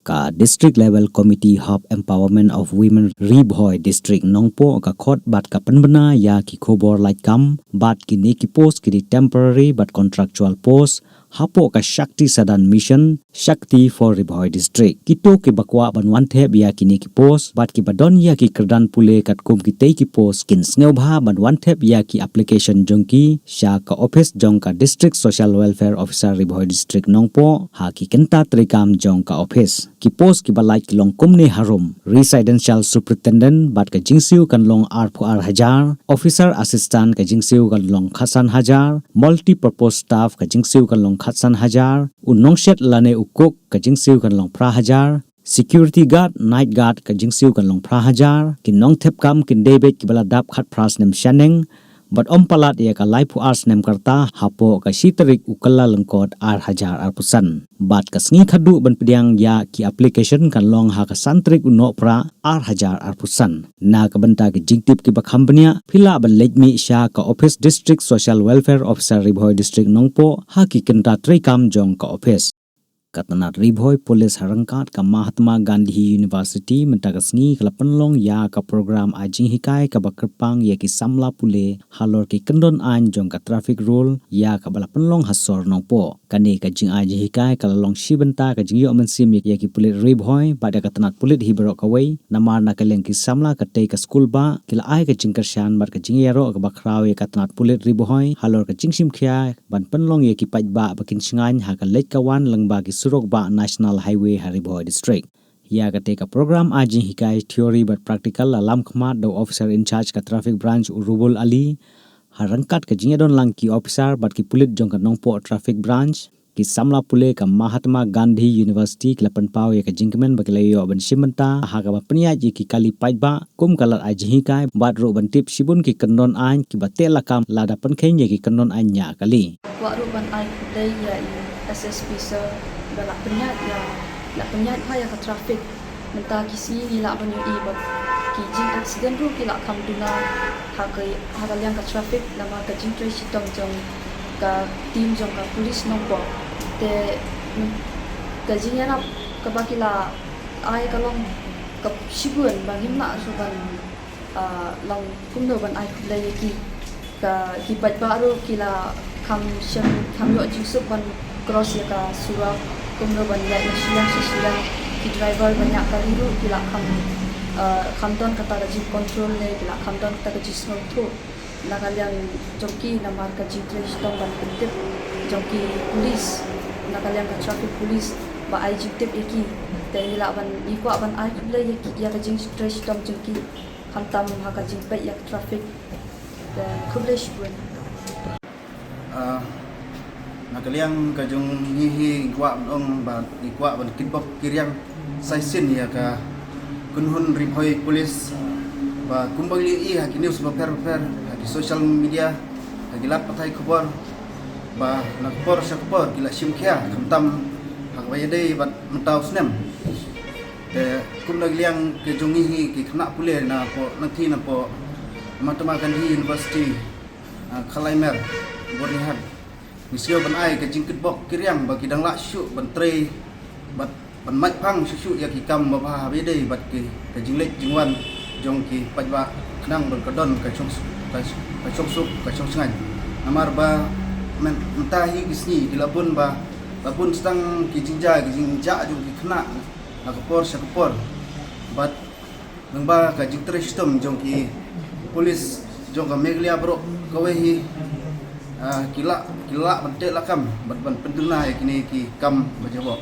ka district level committee hub empowerment of women Ri Bhoi district nongpo ka khot bat ka panbana ya ki khobor like kam bat ki ne ki post ki temporary but contractual post hapo ka Shakti Sadan mission Shakti for Ri Bhoi district kito ki bakwa banwan the biya ki ne ki post bat ki badon ya ki kerdan pule kat kum ki te ki post kin sneu bha banwan the biya ki application jongki sha ka office jong ka district social welfare officer Ri Bhoi district nongpo ha ki kenta trikam jong ka office ki post ki balai ki long kum ne harum residential superintendent bat ka jingsiu kan long R4R hajar officer assistant ka jingsiu kan long khasan hajar multi purpose staff ka jingsiu kan long khatsan hajar unong shet lane ukuk ka jingsiu kan long pra hajar security guard night guard ka jingsiu kan long pra hajar kin nong thep kam kin debet ki bala dap khat pras nem shaneng but palat ya ka life ars nem karta hapo ka sitarik ukalla lengkot ar hajar ar pusan bat ka sngi khadu ban pediang ya ki application kan long ha ka santrik uno pra ar hajar ar pusan na ka banta ki jingtip ki bakhambania phila ban lejmi sha ka office district social welfare officer Ri Bhoi district nongpo ha ki kenta trikam jong ka office Tnat Ri Bhoi Police Harangkat ka Mahatma Gandhi University mentagasngi kalapanlong ya ka program a jinghikai ka bakerpang ya ki samla pule halor ki kyndon an jong ka traffic rule ya ka balapanlong hasor nongpo kani ka jing a jinghikai kalalong shibenta ka jingyo mensim ya ki Pulit Ri Bhoi pada ka Tnat Pulit Hibro kawai namar na kaleng ki samla ka te ka school ba kila ai ka jingkershan bar ka jingyaro ka bakraw ya ka Tnat Pulit Ri Bhoi halor ka jingsim khya ban panlong ya ki pajba bakin singan ha ka lek kawan lengba ki surok ba National Highway Ri Bhoi district ya ka take a program ajing hikai theory but practical alam khmat do officer in charge ka traffic branch Urubul Ali harangkat ka jingedon lang ki officer but ki pulit jong ka nongpo traffic branch ki samla pule ka Mahatma Gandhi University klapan pau ya ka jingkemen bakilayo ban simenta ha ka bapnia ji ki kali pajba kum kalat ajing hikai bat ro ban tip sibun ki kyndon an ki batela kam lada pan khen ya ki kyndon an nya kali wa ro ban ai dei ya SSP sir la penyat ha ya ka traffic menta kisi ni la banyu i ba ki jing accident ru ki la kham duna ha ka liang ka traffic lama ka jing trace tong jong ka team jong ka police no po te ka jing ya na ka ba ki la ai ka long ka sibun ba him la so ban long kum no ban ai khule ki ka ki pat ba ru ki la kham yo jing su ban cross ya ka surau kumno banyak silang ki driver banyak kali ru kila kamdon kata gaji control ne kila kamdon kata gaji small tu na kalian joki na marka ji trace tong ban tip joki police na kalian ka traffic police ba ai ji tip eki te ila ban ikwa ban ai kule eki ya gaji trace tong joki kamtam ha gaji pe ya traffic kule shbun nakaliang kajung ngihi ikwa ong ba ikwa ban kibok kiriang saisin ya ka kunhun Ri Bhoi police ba kumbali i ha ki news ba per ha ki social media ha ki lap pathai khabar ba nakpor sakpor kila simkhya khamtam ha ba yade bat mentaw snem te kumnagliang kajung ngihi ki khna pule na po nathi na po Mahatma Gandhi University Khalaimer Bornihan misio ban ai ka jingkit bok kiriang bagi dang la syu ban tre bat ban mach phang syu ya ki kam ba ha be dei bat ki ka jinglek jingwan jong ki pajba khnang ban kadon ka chong sup ka chong sangai namar ba mentahi gisni kilabun ba labun stang ki jingja jong ki khna akapor sakapor bat nangba ka jingtre system jong ki police jong ka meglia bro kawehi kila bentek lakam ban penduna ya kini ki kam bajabok